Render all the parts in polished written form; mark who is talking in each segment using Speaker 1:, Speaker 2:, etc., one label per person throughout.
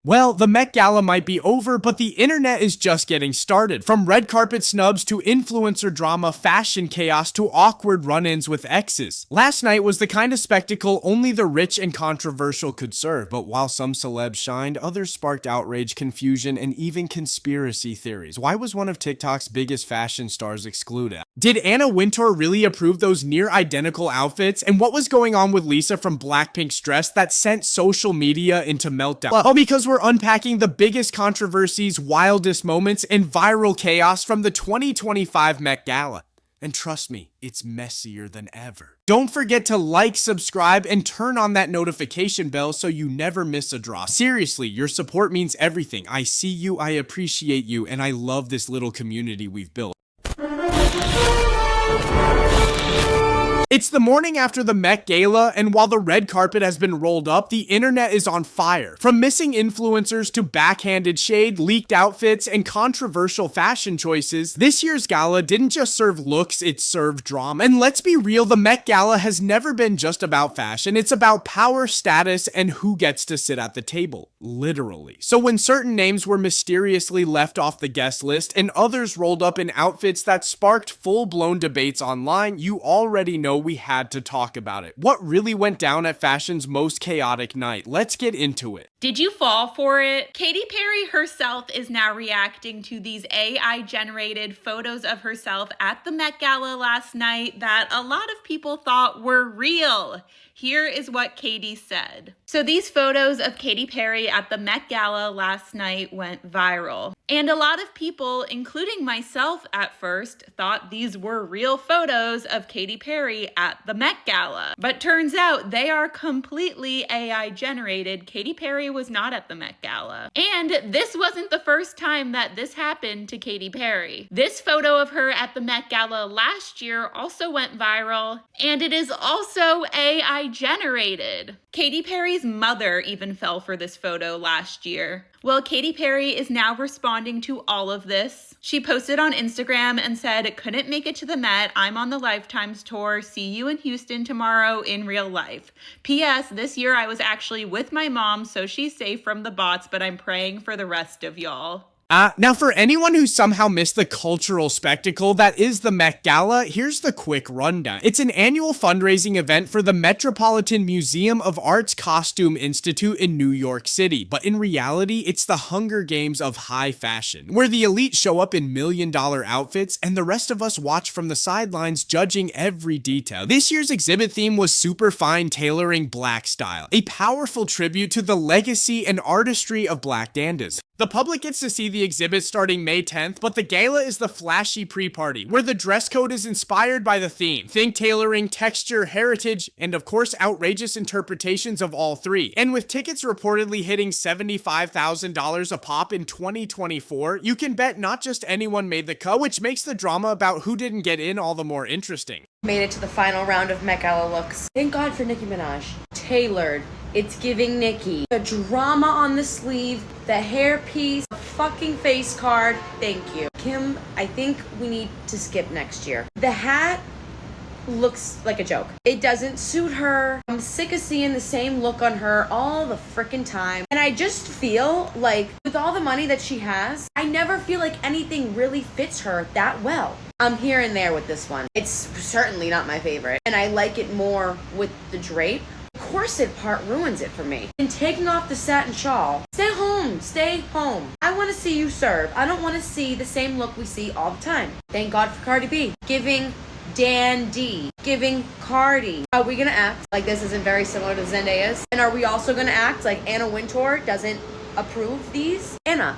Speaker 1: Well, the Met Gala might be over, but the internet is just getting started. From red carpet snubs to influencer drama, fashion chaos to awkward run-ins with exes. Last night was the kind of spectacle only the rich and controversial could serve, but while some celebs shined, others sparked outrage, confusion, and even conspiracy theories. Why was one of TikTok's biggest fashion stars excluded? Did Anna Wintour really approve those near-identical outfits? And what was going on with Lisa from Blackpink's dress that sent social media into meltdown? Well, because we're unpacking the biggest controversies, wildest moments, and viral chaos from the 2025 Met Gala. And trust me, it's messier than ever. Don't forget to like, subscribe, and turn on that notification bell so you never miss a draw. Seriously, your support means everything. I see you, I appreciate you, and I love this little community we've built. It's the morning after the Met Gala, and while the red carpet has been rolled up, the internet is on fire. From missing influencers to backhanded shade, leaked outfits, and controversial fashion choices, this year's gala didn't just serve looks, it served drama. And let's be real, the Met Gala has never been just about fashion, it's about power, status, and who gets to sit at the table. Literally. So when certain names were mysteriously left off the guest list, and others rolled up in outfits that sparked full-blown debates online, you already know we had to talk about it. What really went down at fashion's most chaotic night? Let's get into it.
Speaker 2: Did you fall for it? Katy Perry herself is now reacting to these AI-generated photos of herself at the Met Gala last night that a lot of people thought were real. Here is what Katy said. So these photos of Katy Perry at the Met Gala last night went viral. And a lot of people, including myself at first, thought these were real photos of Katy Perry at the Met Gala. But turns out they are completely AI generated. Katy Perry was not at the Met Gala. And this wasn't the first time that this happened to Katy Perry. This photo of her at the Met Gala last year also went viral, and it is also AI generated. Katy Perry's mother even fell for this photo last year. Well, Katy Perry is now responding to all of this. She posted on Instagram and said, "Couldn't make it to the Met. I'm on the Lifetimes tour. See you in Houston tomorrow in real life. P.S. This year I was actually with my mom, so she's safe from the bots, but I'm praying for the rest of y'all."
Speaker 1: Now for anyone who somehow missed the cultural spectacle that is the Met Gala, here's the quick rundown. It's an annual fundraising event for the Metropolitan Museum of Art's Costume Institute in New York City, but in reality, it's the Hunger Games of high fashion, where the elite show up in million-dollar outfits and the rest of us watch from the sidelines judging every detail. This year's exhibit theme was super fine tailoring black style, a powerful tribute to the legacy and artistry of black dandas. The public gets to see the exhibit starting May 10th, but the gala is the flashy pre-party, where the dress code is inspired by the theme. Think tailoring, texture, heritage, and of course outrageous interpretations of all three. And with tickets reportedly hitting $75,000 a pop in 2024, you can bet not just anyone made the cut, which makes the drama about who didn't get in all the more interesting.
Speaker 3: Made it to the final round of Met Gala looks. Thank God for Nicki Minaj. Tailored. It's giving Nicki. The drama on the sleeve, the hairpiece, the fucking face card. Thank you. Kim, I think we need to skip next year. The hat looks like a joke. It doesn't suit her. I'm sick of seeing the same look on her all the freaking time. And I just feel like with all the money that she has, I never feel like anything really fits her that well. I'm here and there with this one. It's certainly not my favorite. And I like it more with the drape. The corset part ruins it for me. And taking off the satin shawl. Stay home. Stay home. I want to see you serve. I don't want to see the same look we see all the time. Thank God for Cardi B. Giving dandy. Giving Cardi. Are we gonna act like this isn't very similar to Zendaya's? And are we also gonna act like Anna Wintour doesn't approve these? Anna,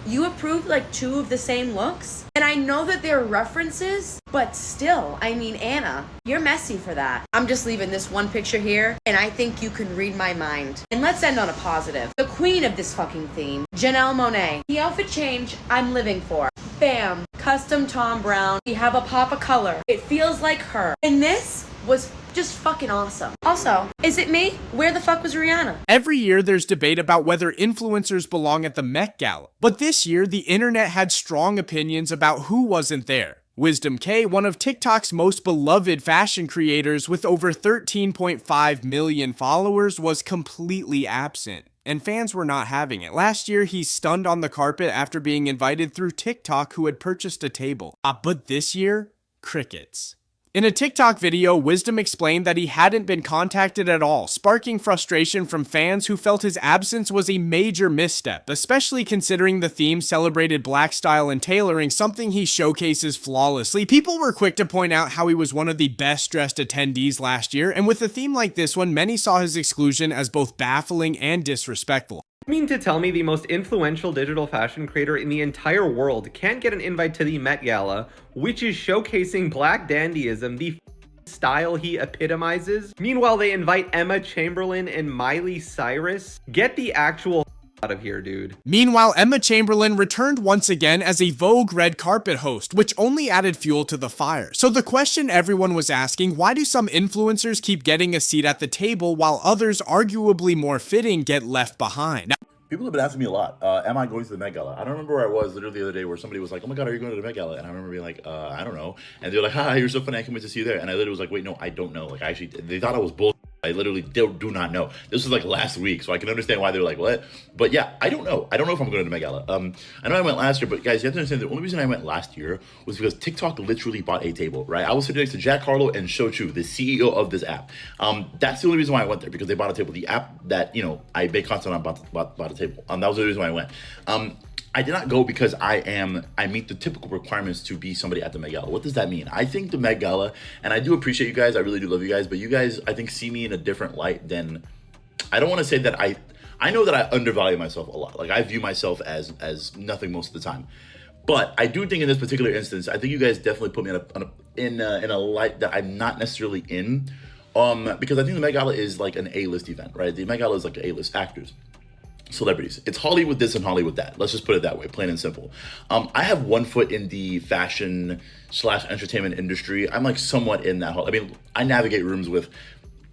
Speaker 3: you approved like two of the same looks? And I know that they're references, but still, I mean, Anna, you're messy for that. I'm just leaving this one picture here, and I think you can read my mind. And let's end on a positive. The queen of this fucking theme, Janelle Monáe. The outfit change I'm living for. Bam, custom Tom Brown. We have a pop of color. It feels like her. And this was just fucking awesome. Also, is it me? Where the fuck was Rihanna?
Speaker 1: Every year there's debate about whether influencers belong at the Met Gala, but this year the internet had strong opinions about who wasn't there. Wisdom K, one of TikTok's most beloved fashion creators with over 13.5 million followers, was completely absent, and fans were not having it. Last year, he stunned on the carpet after being invited through TikTok, who had purchased a table. But this year, crickets. In a TikTok video, Wisdom explained that he hadn't been contacted at all, sparking frustration from fans who felt his absence was a major misstep, especially considering the theme celebrated black style and tailoring, something he showcases flawlessly. People were quick to point out how he was one of the best dressed attendees last year, and with a theme like this one, many saw his exclusion as both baffling and disrespectful.
Speaker 4: You mean to tell me the most influential digital fashion creator in the entire world can't get an invite to the Met Gala, which is showcasing black dandyism, the style he epitomizes? Meanwhile, they invite Emma Chamberlain and Miley Cyrus? Get the actual out of here, dude.
Speaker 1: Meanwhile, Emma Chamberlain returned once again as a Vogue red carpet host, which only added fuel to the fire. So the question everyone was asking, why do some influencers keep getting a seat at the table while others, arguably more fitting, get left behind? Now,
Speaker 5: people have been asking me a lot, am I going to the Met Gala? I don't remember where I was literally the other day where somebody was like, oh my God, are you going to the Met Gala? And I remember being like, I don't know. And they're like, haha, you're so funny, I can't wait to see you there. And I literally was like, wait, no, I don't know. Like, I actually, they thought I was bull. I literally do not know. This was like last week, so I can understand why they're like, what? But yeah, I don't know. I don't know if I'm going to the Met Gala. I know I went last year, but guys, you have to understand the only reason I went last year was because TikTok literally bought a table, right? I was sitting next to Jack Harlow and Shochu, the CEO of this app. That's the only reason why I went there, because they bought a table. The app that, you know, I make content on bought a table. That was the reason why I went. I did not go because I meet the typical requirements to be somebody at the Met Gala. What does that mean? I think the Met Gala, and I do appreciate you guys, I really do love you guys, but you guys, I think, see me in a different light than, I don't want to say that I know that I undervalue myself a lot. Like, I view myself as nothing most of the time. But I do think in this particular instance, I think you guys definitely put me in a light that I'm not necessarily in, because I think the Met Gala is like an A-list event, right? The Met Gala is like A-list actors, celebrities. It's Hollywood this and Hollywood that. Let's just put it that way, plain and simple. I have one foot in the fashion / entertainment industry. I'm like somewhat in that. I mean, I navigate rooms with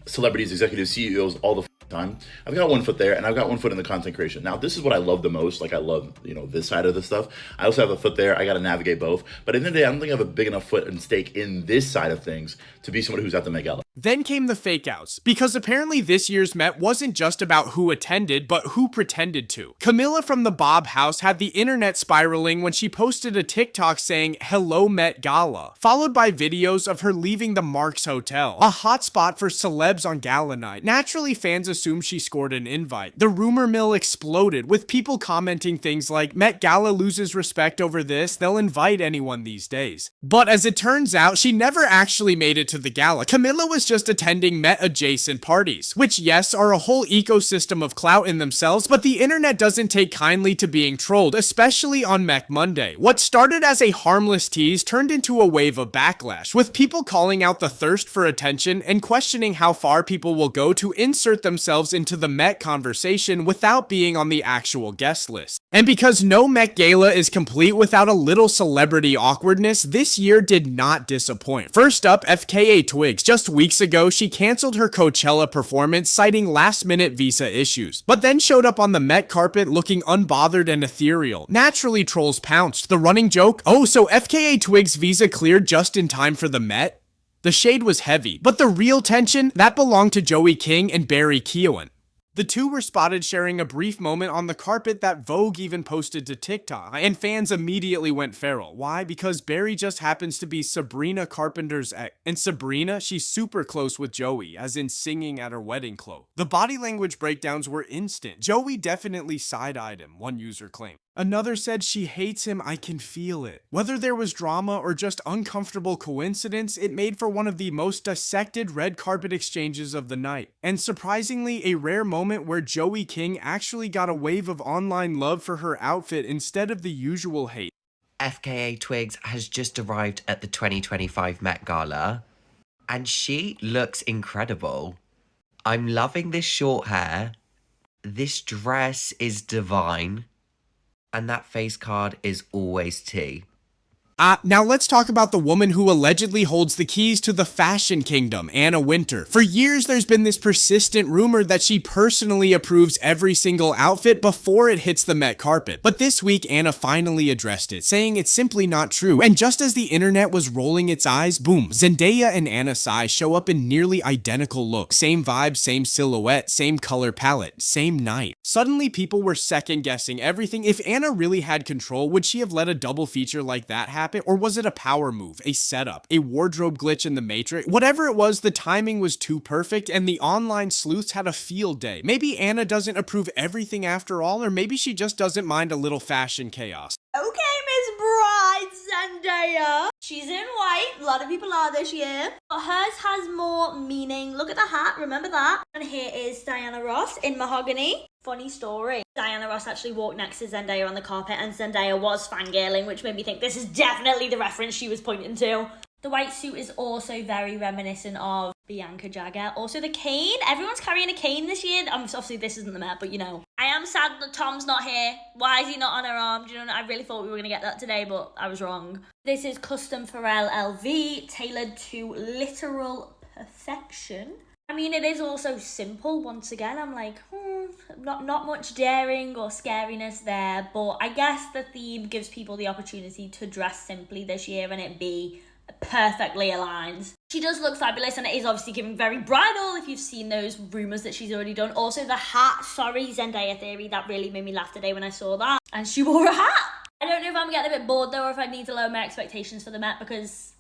Speaker 5: celebrities, executives, CEOs all the time. I've got one foot there, and I've got one foot in the content creation. Now, this is what I love the most. Like, I love, you know, this side of the stuff. I also have a foot there. I got to navigate both. But at the end of the day, I don't think I have a big enough foot and stake in this side of things to be somebody who's at the Met Gala.
Speaker 1: Then came the fake outs, because apparently this year's Met wasn't just about who attended, but who pretended to. Camilla from the Bob House had the internet spiraling when she posted a TikTok saying, "Hello Met Gala," followed by videos of her leaving the Marks Hotel, a hotspot for celebs on gala night. Naturally, fans assumed she scored an invite. The rumor mill exploded, with people commenting things like, "Met Gala loses respect over this, they'll invite anyone these days." But as it turns out, she never actually made it to the gala. Camilla was just attending Met adjacent parties, which yes, are a whole ecosystem of clout in themselves, but the internet doesn't take kindly to being trolled, especially on Mech Monday. What started as a harmless tease turned into a wave of backlash, with people calling out the thirst for attention and questioning how far people will go to insert themselves into the Met conversation without being on the actual guest list. And because no Met Gala is complete without a little celebrity awkwardness, this year did not disappoint. First up, FKA Twigs. Just weeks ago, she canceled her Coachella performance, citing last-minute visa issues, but then showed up on the Met carpet looking unbothered and ethereal. Naturally, trolls pounced. The running joke, "Oh, so FKA Twigs' visa cleared just in time for the Met?" The shade was heavy, but the real tension, that belonged to Joey King and Barry Keoghan. The two were spotted sharing a brief moment on the carpet that Vogue even posted to TikTok, and fans immediately went feral. Why? Because Barry just happens to be Sabrina Carpenter's ex, and Sabrina, she's super close with Joey, as in singing at her wedding clothes. The body language breakdowns were instant. Joey definitely side-eyed him, one user claimed. Another said, "She hates him, I can feel it." Whether there was drama or just uncomfortable coincidence, it made for one of the most dissected red carpet exchanges of the night. And surprisingly, a rare moment where Joey King actually got a wave of online love for her outfit instead of the usual hate.
Speaker 6: FKA Twigs has just arrived at the 2025 Met Gala, and she looks incredible. I'm loving this short hair. This dress is divine. And that face card is always tea.
Speaker 1: Now let's talk about the woman who allegedly holds the keys to the fashion kingdom, Anna Wintour. For years, there's been this persistent rumor that she personally approves every single outfit before it hits the Met carpet. But this week, Anna finally addressed it, saying it's simply not true. And just as the internet was rolling its eyes, boom, Zendaya and Anna Tsai show up in nearly identical looks. Same vibe, same silhouette, same color palette, same night. Suddenly, people were second guessing everything. If Anna really had control, would she have let a double feature like that happen? Or was it a power move, a setup, a wardrobe glitch in the Matrix? Whatever it was, the timing was too perfect and the online sleuths had a field day. Maybe Anna doesn't approve everything after all, or maybe she just doesn't mind a little fashion chaos.
Speaker 7: Okay, Miss Bride Zendaya. She's in white. A lot of people are this year. But hers has more meaning. Look at the hat. Remember that? And here is Diana Ross in mahogany. Funny story. Diana Ross actually walked next to Zendaya on the carpet and Zendaya was fangirling, which made me think this is definitely the reference she was pointing to. The white suit is also very reminiscent of Bianca Jagger. Also the cane. Everyone's carrying a cane this year. Obviously this isn't the Met, but you know. I am sad that Tom's not here. Why is he not on her arm? Do you know, I really thought we were going to get that today, but I was wrong. This is custom Pharrell LV, tailored to literal perfection. I mean, it is also simple. Once again, I'm like, not much daring or scariness there, but I guess the theme gives people the opportunity to dress simply this year and it be perfectly aligned. She does look fabulous and it is obviously giving very bridal if you've seen those rumours that she's already done. Also the hat, sorry, Zendaya theory, that really made me laugh today when I saw that. And she wore a hat. I don't know if I'm getting a bit bored though or if I need to lower my expectations for the Met because...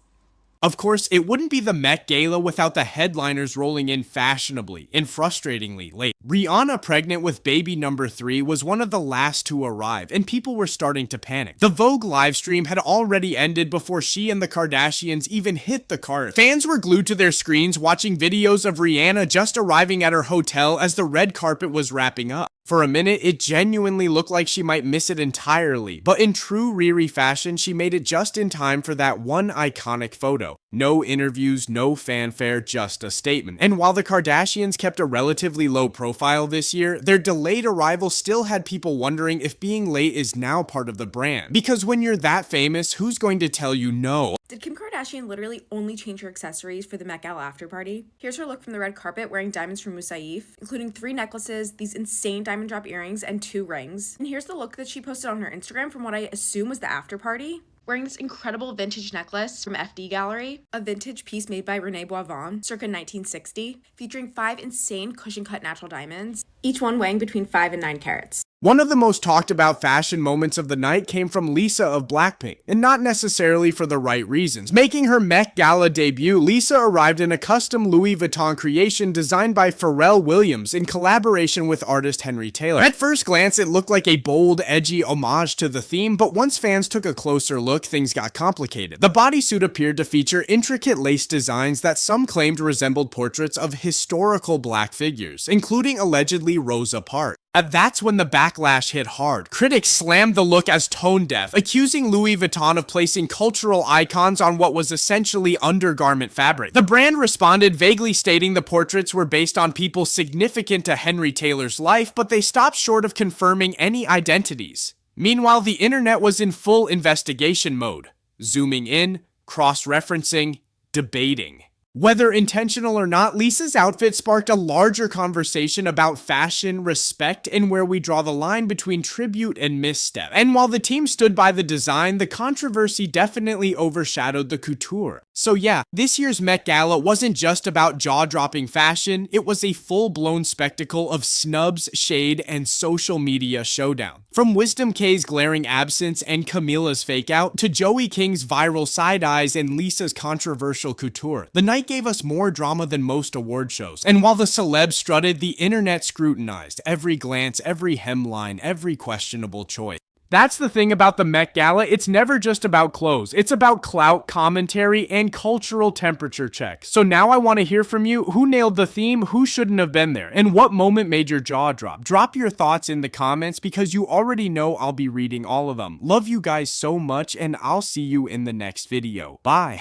Speaker 1: Of course, it wouldn't be the Met Gala without the headliners rolling in fashionably and frustratingly late. Rihanna pregnant with baby number 3 was one of the last to arrive, and people were starting to panic. The Vogue livestream had already ended before she and the Kardashians even hit the cart. Fans were glued to their screens watching videos of Rihanna just arriving at her hotel as the red carpet was wrapping up. For a minute, it genuinely looked like she might miss it entirely, but in true Riri fashion, she made it just in time for that one iconic photo. No interviews, no fanfare, just a statement. And while the Kardashians kept a relatively low profile this year, their delayed arrival still had people wondering if being late is now part of the brand. Because when you're that famous, who's going to tell you no?
Speaker 8: Did Kim Kardashian literally only change her accessories for the Met Gala after party? Here's her look from the red carpet wearing diamonds from Moussaïf, including 3 necklaces, these insane diamond drop earrings, and 2 rings. And here's the look that she posted on her Instagram from what I assume was the after party. Wearing this incredible vintage necklace from FD Gallery, a vintage piece made by Renee Boivin, circa 1960, featuring 5 insane cushion-cut natural diamonds, each one weighing between 5 and 9 carats.
Speaker 1: One of the most talked about fashion moments of the night came from Lisa of Blackpink, and not necessarily for the right reasons. Making her Mech Gala debut, Lisa arrived in a custom Louis Vuitton creation designed by Pharrell Williams in collaboration with artist Henry Taylor. At first glance, it looked like a bold, edgy homage to the theme, but once fans took a closer look, things got complicated. The bodysuit appeared to feature intricate lace designs that some claimed resembled portraits of historical black figures, including allegedly Rosa Parks. That's when the backlash hit hard. Critics slammed the look as tone-deaf, accusing Louis Vuitton of placing cultural icons on what was essentially undergarment fabric. The brand responded, vaguely stating the portraits were based on people significant to Henry Taylor's life, but they stopped short of confirming any identities. Meanwhile, the internet was in full investigation mode, zooming in, cross-referencing, debating. Whether intentional or not, Lisa's outfit sparked a larger conversation about fashion, respect, and where we draw the line between tribute and misstep. And while the team stood by the design, the controversy definitely overshadowed the couture. So yeah, this year's Met Gala wasn't just about jaw-dropping fashion, it was a full-blown spectacle of snubs, shade, and social media showdown. From Wisdom K's glaring absence and Camila's fake-out, to Joey King's viral side-eyes and Lisa's controversial couture, the night gave us more drama than most award shows. And while the celebs strutted, the internet scrutinized every glance, every hemline, every questionable choice. That's the thing about the Met Gala, it's never just about clothes. It's about clout, commentary, and cultural temperature check. So now I want to hear from you. Who nailed the theme? Who shouldn't have been there? And what moment made your jaw drop? Drop your thoughts in the comments because you already know I'll be reading all of them. Love you guys so much, and I'll see you in the next video. Bye.